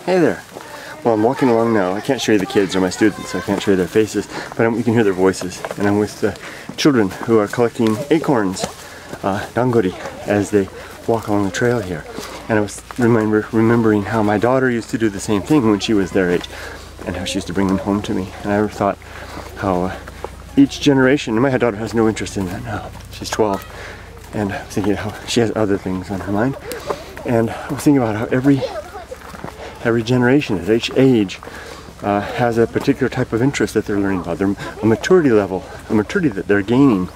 Hey there. Well, I'm walking along now. I can't show you the kids or my students, so I can't show you their faces, but you can hear their voices. And I'm with the children who are collecting acorns, dangori, as they walk along the trail here. And I was remembering how my daughter used to do the same thing when she was their age, and how she used to bring them home to me. And I thought how each generation, and my daughter has no interest in that now. She's 12, and I was thinking how she has other things on her mind. And I was thinking about how every generation at each age has a particular type of interest that they're learning about. A maturity level, a maturity that they're gaining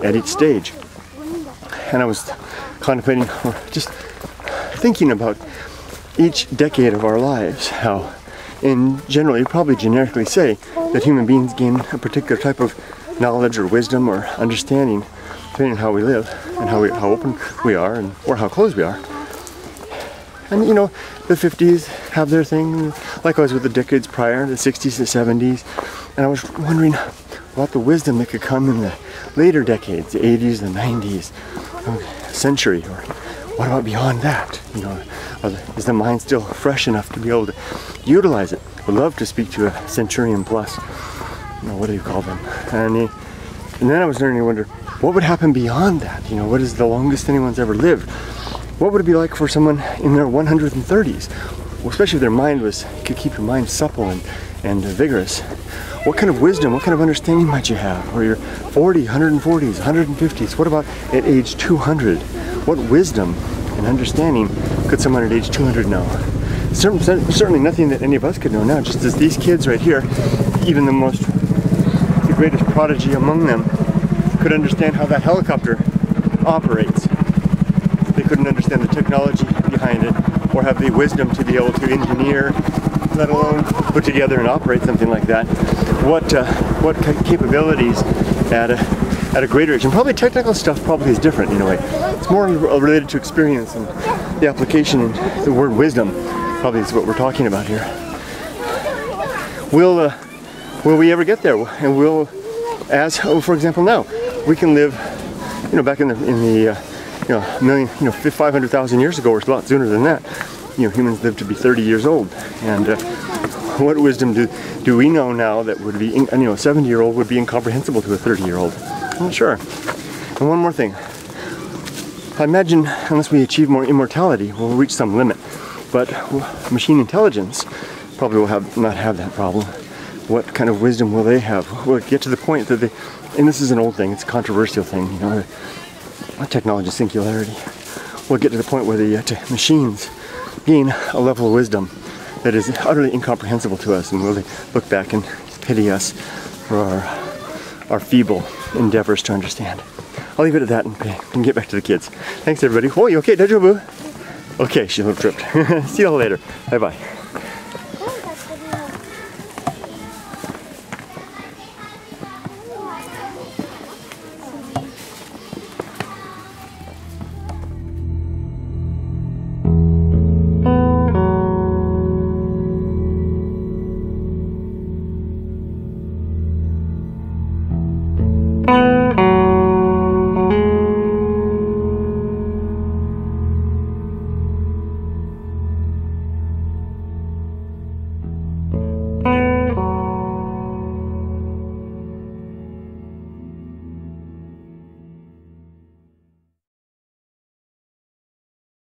at each stage. And I was contemplating, or just thinking about each decade of our lives, how in general, you probably generically say that human beings gain a particular type of knowledge or wisdom or understanding depending on how we live and how open we are or how closed we are. And you know, the 50s have their thing, likewise with the decades prior, the 60s, the 70s. And I was wondering about the wisdom that could come in the later decades, the 80s, the 90s, century, or what about beyond that? You know, is the mind still fresh enough to be able to utilize it? Would love to speak to a centurion plus, you know, what do you call them? And then I was starting to wonder, what would happen beyond that? You know, what is the longest anyone's ever lived? What would it be like for someone in their 130s? Well, especially if their mind could keep your mind supple and vigorous. What kind of wisdom, what kind of understanding might you have? Or you're 40, 140s, 150s. What about at age 200? What wisdom and understanding could someone at age 200 know? Certainly nothing that any of us could know now, just as these kids right here, even the greatest prodigy among them, could understand how that helicopter operates. They couldn't understand the technology behind it, or have the wisdom to be able to engineer, let alone put together and operate something like that. What capabilities at a greater age, and probably technical stuff probably is different in a way. It's more related to experience and the application, and the word wisdom probably is what we're talking about here. Will we ever get there? And for example, now we can live, you know, back in the 500,000 years ago, or a lot sooner than that. You know, humans lived to be 30 years old, and what wisdom do we know now that would be, a 70-year-old would be incomprehensible to a 30-year-old? I'm not sure. And one more thing. I imagine unless we achieve more immortality, we'll reach some limit. But machine intelligence probably will not have that problem. What kind of wisdom will they have? Will it get to the point that and this is an old thing, it's a controversial thing, you know, technology singularity. We'll get to the point where the machines gain a level of wisdom that is utterly incomprehensible to us, and will they look back and pity us for our feeble endeavors to understand. I'll leave it at that and get back to the kids. Thanks everybody. Oh, you okay? Daijoubu? Okay, she looked tripped. See you all later. Bye bye.